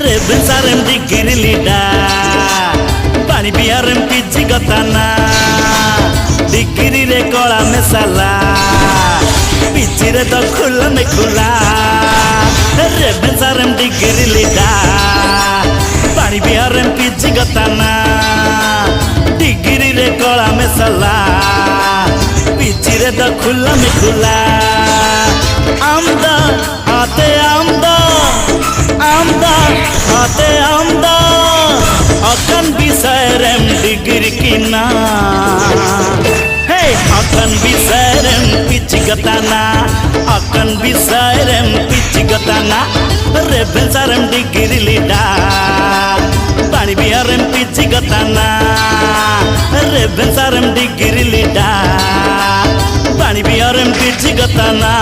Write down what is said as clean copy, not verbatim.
রেভেন্সার degree leader পানি Bihar PG গতানা degree রে কলা মেশালা পিজি রে তো খুলা মে খুলা রেভেন্সার ডিগ্রি লিডার পানি বিহার পিজি গতানা ডিগ্রি রে কলা মেশালা পিজি রে তো খুলা মে খুলা আমদা হাতে আমদা আমদা হাতে আমদা akan bisa rem digiri kina hey akan bisa rem pichigatana akan bisa rem pichigatana revensa rem digiri lida pani biar rem pichigatana revensa rem digiri lida pani biar rem pichigatana